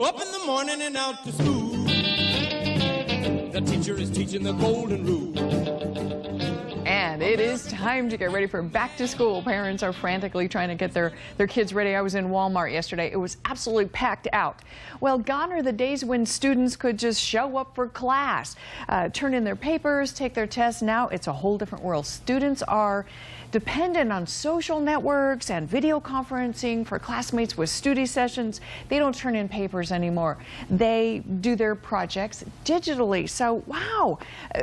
Up in the morning and out to school. The teacher is teaching the golden rule. And it is time to get ready for back to school. Parents are frantically trying to get their kids ready. I was in Walmart yesterday. It was absolutely packed out. Well, gone are the days when students could just show up for class, turn in their papers, take their tests. Now it's a whole different world. Students are dependent on social networks and video conferencing for classmates with study sessions. They don't turn in papers anymore. They do their projects digitally. So, wow,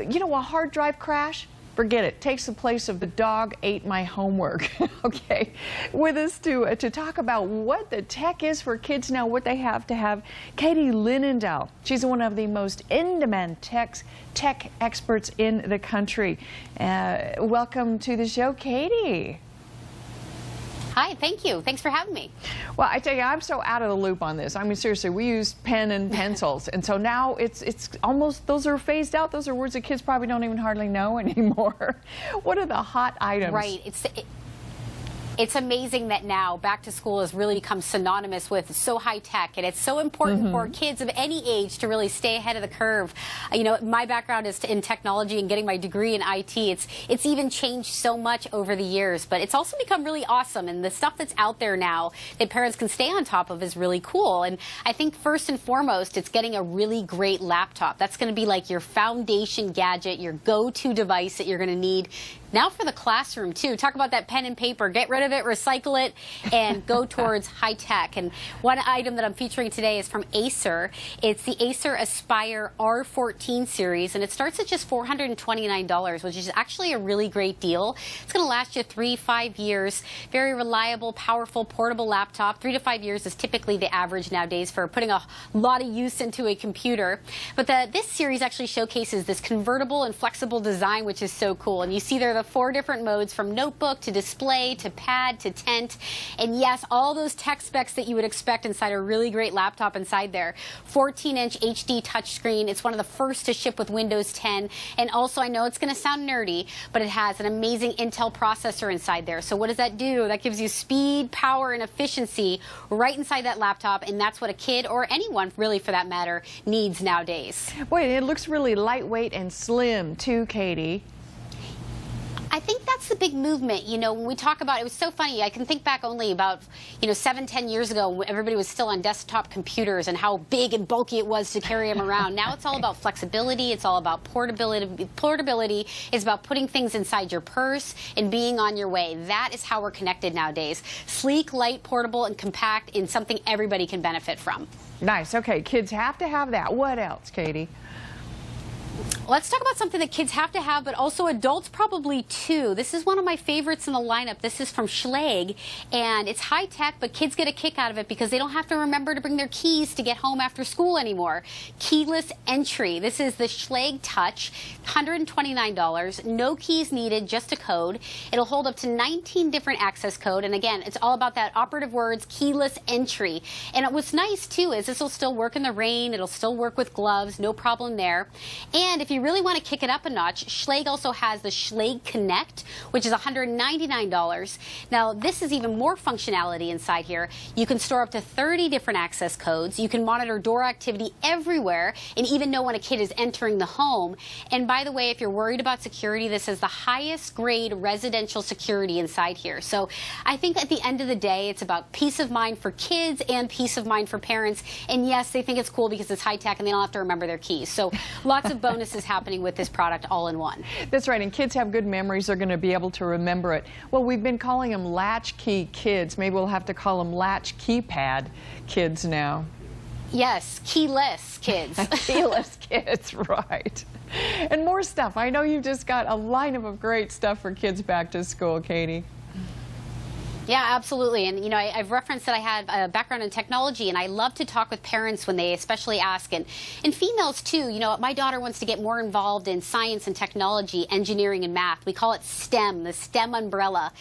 you know, a hard drive crash? Forget it. Takes the place of the dog ate my homework. Okay, with us to talk about what the tech is for kids now, what they have to have, Katie Linendoll. She's one of the most in-demand tech experts in the country. Welcome to the show, Katie. Hi, thank you. Thanks for having me. Well, I tell you, I'm so out of the loop on this. I mean, seriously, we use pen and pencils, and so now it's almost, those are phased out. Those are words that kids probably don't even hardly know anymore. What are the hot items? Right. It's amazing that now back to school has really become synonymous with so high tech, and it's so important for kids of any age to really stay ahead of the curve. You know, my background is in technology and getting my degree in IT. It's even changed so much over the years, but it's also become really awesome, and the stuff that's out there now that parents can stay on top of is really cool. And I think first and foremost, it's getting a really great laptop. That's going to be like your foundation gadget, your go-to device that you're going to need. Now for the classroom, too. Talk about that pen and paper. Get rid of it, recycle it, and go towards high tech. And one item that I'm featuring today is from Acer. It's the Acer Aspire R14 series, and it starts at just $429, which is actually a really great deal. It's going to last you 3-5 years. Very reliable, powerful, portable laptop. 3 to 5 years is typically the average nowadays for putting a lot of use into a computer. But this series actually showcases this convertible and flexible design, which is so cool. And you see there the 4 different modes, from notebook to display to pad to tent. And yes, all those tech specs that you would expect inside a really great laptop inside there. 14-inch HD touchscreen. It's one of the first to ship with Windows 10. And also, I know it's going to sound nerdy, but it has an amazing Intel processor inside there. So what does that do? That gives you speed, power, and efficiency right inside that laptop. And that's what a kid, or anyone really for that matter, needs nowadays. Boy, it looks really lightweight and slim too, Katie. I think that's the big movement. You know, when we talk about it, was so funny. I can think back only about, 7-10 years ago when everybody was still on desktop computers and how big and bulky it was to carry them around. Now it's all about flexibility. It's all about portability. Portability is about putting things inside your purse and being on your way. That is how we're connected nowadays. Sleek, light, portable, and compact in something everybody can benefit from. Nice. Okay, kids have to have that. What else, Katie? Let's talk about something that kids have to have, but also adults probably too. This is one of my favorites in the lineup. This is from Schlage, and it's high tech, but kids get a kick out of it because they don't have to remember to bring their keys to get home after school anymore. Keyless entry. This is the Schlage Touch, $129. No keys needed, just a code. It'll hold up to 19 different access code, and again, it's all about that operative words, keyless entry. And what's nice too is this will still work in the rain. It'll still work with gloves, no problem there. And if you really want to kick it up a notch, Schlage also has the Schlage Connect, which is $199. Now, this is even more functionality inside here. You can store up to 30 different access codes. You can monitor door activity everywhere and even know when a kid is entering the home. And by the way, if you're worried about security, this is the highest grade residential security inside here. So I think at the end of the day, it's about peace of mind for kids and peace of mind for parents. And yes, they think it's cool because it's high tech and they don't have to remember their keys. So lots of bonuses happening with this product all in one. That's right, and kids have good memories. They're going to be able to remember it. Well, we've been calling them latchkey kids. Maybe we'll have to call them latch keypad kids now. Yes, keyless kids. Keyless kids, right. And more stuff. I know you've just got a lineup of great stuff for kids back to school, Katie. Yeah, absolutely. And, you know, I've referenced that I had a background in technology, and I love to talk with parents when they especially ask, and females too. You know, my daughter wants to get more involved in science and technology, engineering and math. We call it STEM, the STEM umbrella.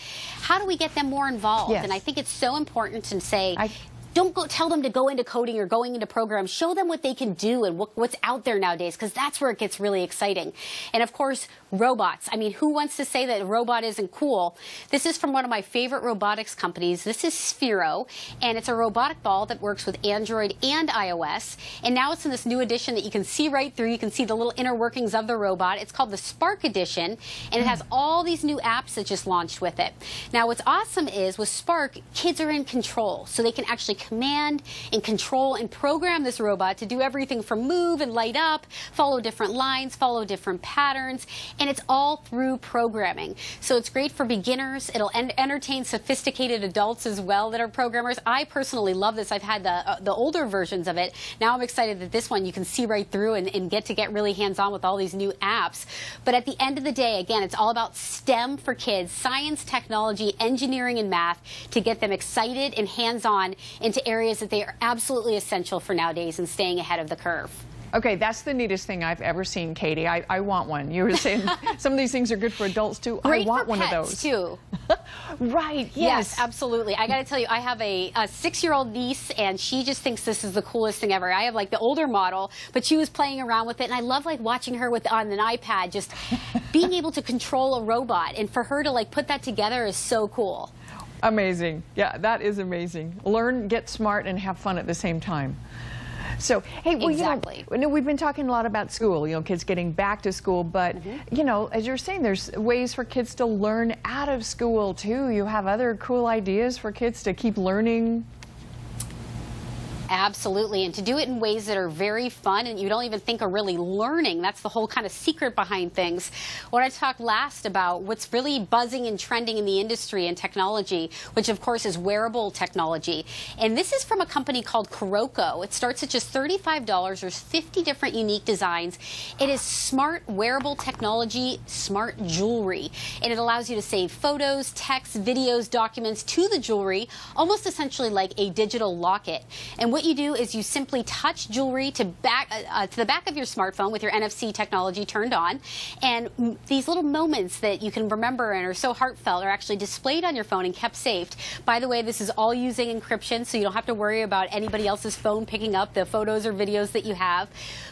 How do we get them more involved? Yes. And I think it's so important to say, don't go tell them to go into coding or going into programs. Show them what they can do and what's out there nowadays, because that's where it gets really exciting. And of course, Robots. I mean, who wants to say that a robot isn't cool? This is from one of my favorite robotics companies. This is Sphero, and it's a robotic ball that works with Android and iOS. And now it's in this new edition that you can see right through. You can see the little inner workings of the robot. It's called the Spark Edition, and it has all these new apps that just launched with it. Now, what's awesome is with Spark, kids are in control, so they can actually command and control and program this robot to do everything from move and light up, follow different lines, follow different patterns. And it's all through programming. So it's great for beginners. It'll entertain sophisticated adults as well that are programmers. I personally love this. I've had the older versions of it. Now I'm excited that this one you can see right through and get really hands-on with all these new apps. But at the end of the day, again, it's all about STEM for kids, science, technology, engineering, and math, to get them excited and hands-on into areas that they are absolutely essential for nowadays and staying ahead of the curve. Okay, that's the neatest thing I've ever seen, Katie. I want one. You were saying some of these things are good for adults too. Great I want for one pets of those too. Right, Yes, absolutely. I got to tell you, I have a 6-year-old niece, and she just thinks this is the coolest thing ever. I have like the older model, but she was playing around with it, and I love like watching her on an iPad, just being able to control a robot, and for her to like put that together is so cool. Amazing. Yeah, that is amazing. Learn, get smart, and have fun at the same time. So, hey, well, exactly. You know, we've been talking a lot about school, you know, kids getting back to school, but, you know, as you're saying, there's ways for kids to learn out of school, too. You have other cool ideas for kids to keep learning? Absolutely, and to do it in ways that are very fun and you don't even think are really learning. That's the whole kind of secret behind things. When I talked last about what's really buzzing and trending in the industry and technology, which of course is wearable technology. And this is from a company called Kuroko. It starts at just $35. There's 50 different unique designs. It is smart wearable technology, smart jewelry. And it allows you to save photos, text, videos, documents to the jewelry, almost essentially like a digital locket. And what you do is you simply touch jewelry to the back of your smartphone with your NFC technology turned on, and these little moments that you can remember and are so heartfelt are actually displayed on your phone and kept saved. By the way, this is all using encryption, so you don't have to worry about anybody else's phone picking up the photos or videos that you have.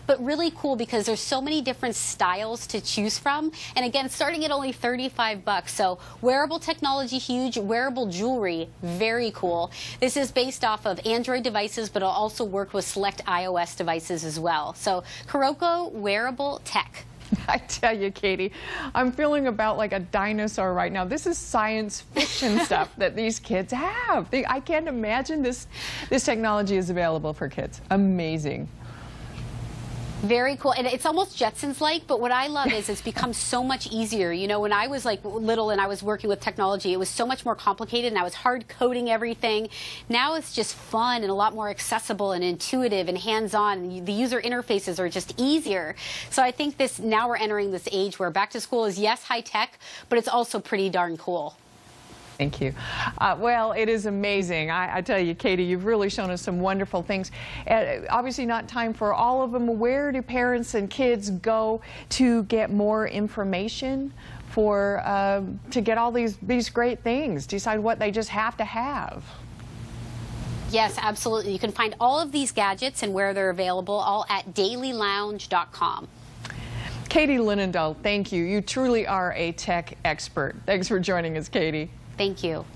But really cool because there's so many different styles to choose from, and again, starting at only $35. So wearable technology, huge. Wearable jewelry, very cool. This is based off of Android devices, but it'll also work with select iOS devices as well. So Kuroko wearable tech. I tell you, Katie, I'm feeling about like a dinosaur right now. This is science fiction stuff that these kids have. I can't imagine this technology is available for kids. Amazing. Very cool, and it's almost Jetsons-like, but what I love is it's become so much easier. You know, when I was like little and I was working with technology, it was so much more complicated and I was hard coding everything. Now it's just fun and a lot more accessible and intuitive and hands-on. The user interfaces are just easier. So I think now we're entering this age where back to school is, yes, high tech, but it's also pretty darn cool. Thank you. Well, it is amazing. I tell you, Katie, you've really shown us some wonderful things. Obviously not time for all of them. Where do parents and kids go to get more information to get all these great things, decide what they just have to have? Yes, absolutely. You can find all of these gadgets and where they're available all at dailylounge.com. Katie Linendoll, thank you. You truly are a tech expert. Thanks for joining us, Katie. Thank you.